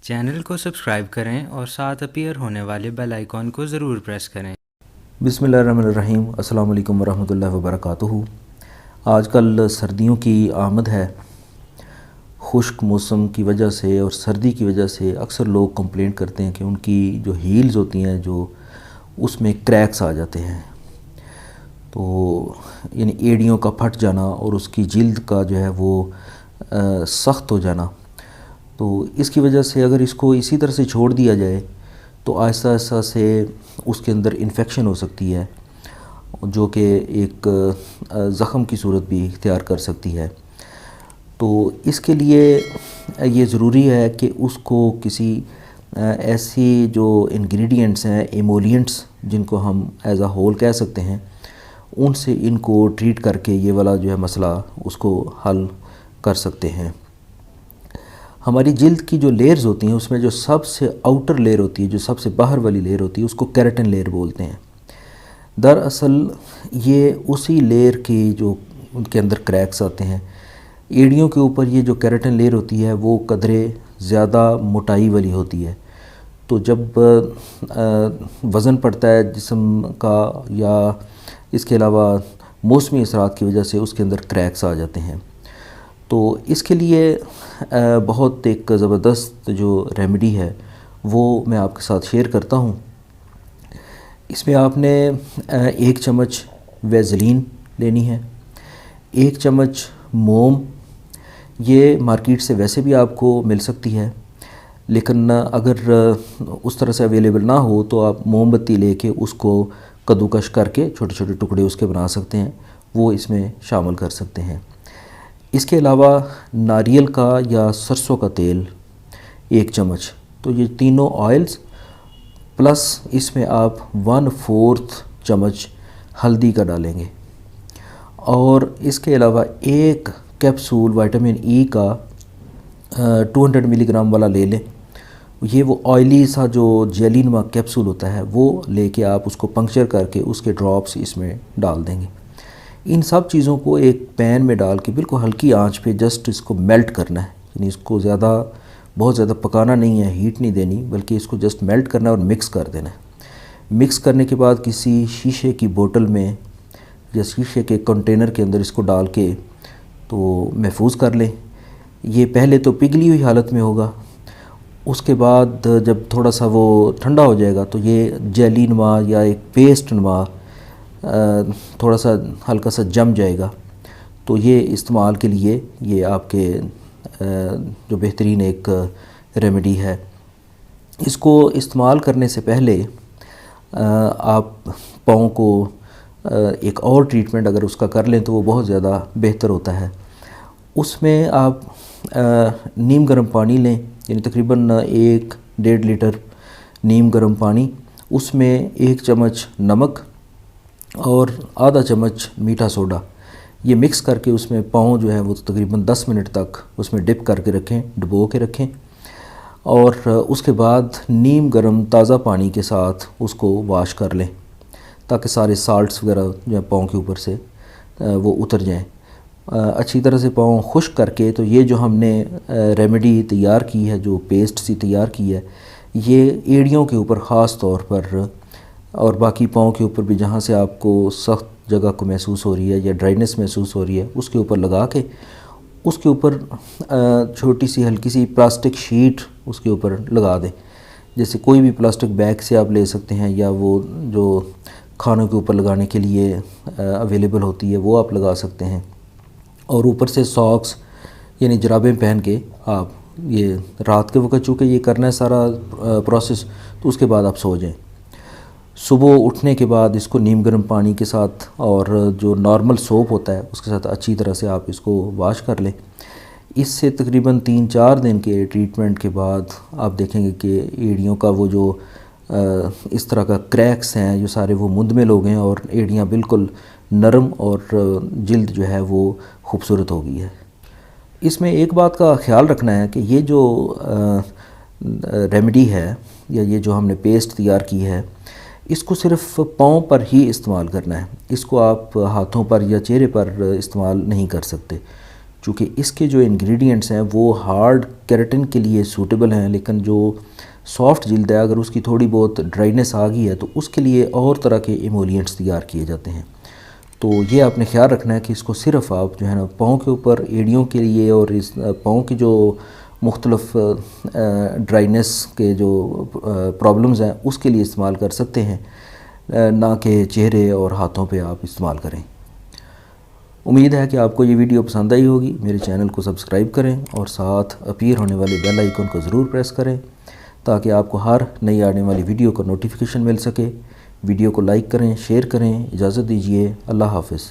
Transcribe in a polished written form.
Channel को subscribe करें और साथ अपीयर होने वाले बेल आइकॉन को ज़रूर प्रेस करें। बिस्मिल्लाहिर्रहमानिर्रहीम। अस्सलाम वालेकुम वरहमतुल्लाहि वबरकातुहू। आजकल सर्दियों की आमद है। खुश्क मौसम की वजह से और सर्दी की वजह से अक्सर लोग कंप्लेंट करते हैं कि उनकी जो हील्स होती हैं जो उसमें क्रैक्स आ जाते हैं। तो यानी एड़ियों का फट जाना और उसकी जिल्द का जो है वो सख्त हो जाना। तो इसकी वजह से अगर इसको इसी तरह से छोड़ दिया जाए तो आहिस्ता आहिस्ता से उसके अंदर इन्फेक्शन हो सकती है जो कि एक ज़ख़म की सूरत भी इख्तियार कर सकती है। तो इसके लिए ये ज़रूरी है कि उसको किसी ऐसी जो इंग्रेडिएंट्स हैं, एमोलिएंट्स जिनको हम एज अ होल कह सकते हैं, उनसे इनको ट्रीट करके ये वाला जो है मसला उसको हल कर सकते हैं। हमारी जिल्द की जो लेयर्स होती हैं उसमें जो सबसे आउटर लेयर होती है, जो सबसे बाहर वाली लेयर होती है, उसको केराटिन लेयर बोलते हैं। दरअसल ये उसी लेयर की जो उनके अंदर क्रैक्स आते हैं। एड़ियों के ऊपर ये जो केराटिन लेयर होती है वो कदरे ज़्यादा मोटाई वाली होती है। तो जब वज़न पड़ता है जिस्म का या इसके अलावा मौसमी असरात की वजह से उसके अंदर क्रैक्स आ जाते हैं। तो इसके लिए बहुत एक ज़बरदस्त जो रेमेडी है वो मैं आपके साथ शेयर करता हूँ। इसमें आपने 1 चम्मच वैज़लीन लेनी है, 1 चम्मच मोम। ये मार्केट से वैसे भी आपको मिल सकती है, लेकिन अगर उस तरह से अवेलेबल ना हो तो आप मोमबत्ती लेके उसको कद्दूकश करके छोटे छोटे टुकड़े उसके बना सकते हैं, वो इसमें शामिल कर सकते हैं। इसके अलावा नारियल का या सरसों का तेल 1 चम्मच। तो ये तीनों ऑयल्स प्लस इसमें आप 1/4 चम्मच हल्दी का डालेंगे और इसके अलावा 1 कैप्सूल विटामिन ई का 200 मिलीग्राम वाला ले लें। ये वो ऑयली सा जो जेलीनुमा कैप्सूल होता है वो लेके आप उसको पंक्चर करके उसके ड्रॉप्स इसमें डाल देंगे। इन सब चीज़ों को एक पैन में डाल के बिल्कुल हल्की आंच पे जस्ट इसको मेल्ट करना है। यानी इसको बहुत ज़्यादा पकाना नहीं है, हीट नहीं देनी, बल्कि इसको जस्ट मेल्ट करना है और मिक्स कर देना है। मिक्स करने के बाद किसी शीशे की बोतल में या शीशे के कंटेनर के अंदर इसको डाल के तो महफूज कर लें। ये पहले तो पिघली हुई हालत में होगा, उसके बाद जब थोड़ा सा वो ठंडा हो जाएगा तो ये जेलीनुमा या एक पेस्ट नुमा थोड़ा सा हल्का सा जम जाएगा। तो ये इस्तेमाल के लिए ये आपके जो बेहतरीन एक रेमेडी है। इसको इस्तेमाल करने से पहले आप पाँव को एक और ट्रीटमेंट अगर उसका कर लें तो वो बहुत ज़्यादा बेहतर होता है। उसमें आप नीम गर्म पानी लें, यानी तकरीबन 1-1.5 लीटर नीम गर्म पानी, उसमें 1 चम्मच नमक और आधा चम्मच मीठा सोडा, ये मिक्स करके उसमें पाँव जो है वो तकरीबन 10 मिनट तक उसमें डिप करके रखें, डुबो के रखें। और उसके बाद नीम गर्म ताज़ा पानी के साथ उसको वॉश कर लें ताकि सारे साल्ट्स वगैरह जो है पाँव के ऊपर से वो उतर जाएं। अच्छी तरह से पाँव खुश्क करके तो ये जो हमने रेमेडी तैयार की है, जो पेस्ट सी तैयार की है, ये एड़ियों के ऊपर ख़ास तौर पर और बाकी पाँव के ऊपर भी जहाँ से आपको सख्त जगह को महसूस हो रही है या ड्राइनेस महसूस हो रही है उसके ऊपर लगा के उसके ऊपर छोटी सी हल्की सी प्लास्टिक शीट उसके ऊपर लगा दें। जैसे कोई भी प्लास्टिक बैग से आप ले सकते हैं या वो जो खानों के ऊपर लगाने के लिए अवेलेबल होती है वो आप लगा सकते हैं। और ऊपर से सॉक्स यानी जुराबें पहन के आप ये रात के वक्त चूँकि ये करना है सारा प्रोसेस, तो उसके बाद आप सो जाएं। सुबह उठने के बाद इसको नीम गर्म पानी के साथ और जो नॉर्मल सोप होता है उसके साथ अच्छी तरह से आप इसको वॉश कर लें। इससे तकरीबन 3-4 दिन के ट्रीटमेंट के बाद आप देखेंगे कि एड़ियों का वो जो इस तरह का क्रैक्स हैं जो सारे वो मुंदमिल हो गए हैं और एड़ियाँ बिल्कुल नरम और जिल्द जो है वो खूबसूरत हो गई है। इसमें एक बात का ख्याल रखना है कि ये जो रेमेडी है या ये जो हमने पेस्ट तैयार की है, इसको सिर्फ पाँव पर ही इस्तेमाल करना है। इसको आप हाथों पर या चेहरे पर इस्तेमाल नहीं कर सकते, चूँकि इसके जो इंग्रेडिएंट्स हैं वो हार्ड केराटिन के लिए सूटेबल हैं, लेकिन जो सॉफ्ट जिल्द है अगर उसकी थोड़ी बहुत ड्राइनेस आ गई है तो उसके लिए और तरह के इमोलिएंट्स तैयार किए जाते हैं। तो ये आपने ख्याल रखना है कि इसको सिर्फ़ आप जो है ना पाँव के ऊपर एड़ियों के लिए और इस पाँव की जो मुख्तलिफ ड्राइनेस के जो प्रॉब्लम्स हैं उसके लिए इस्तेमाल कर सकते हैं, ना कि चेहरे और हाथों पे आप इस्तेमाल करें। उम्मीद है कि आपको ये वीडियो पसंद आई होगी। मेरे चैनल को सब्सक्राइब करें और साथ अपीयर होने वाले बेल आइकन को ज़रूर प्रेस करें ताकि आपको हर नई आने वाली वीडियो का नोटिफिकेशन मिल सके। वीडियो को लाइक करें, शेयर करें। इजाज़त दीजिए। अल्लाह हाफ़िज़।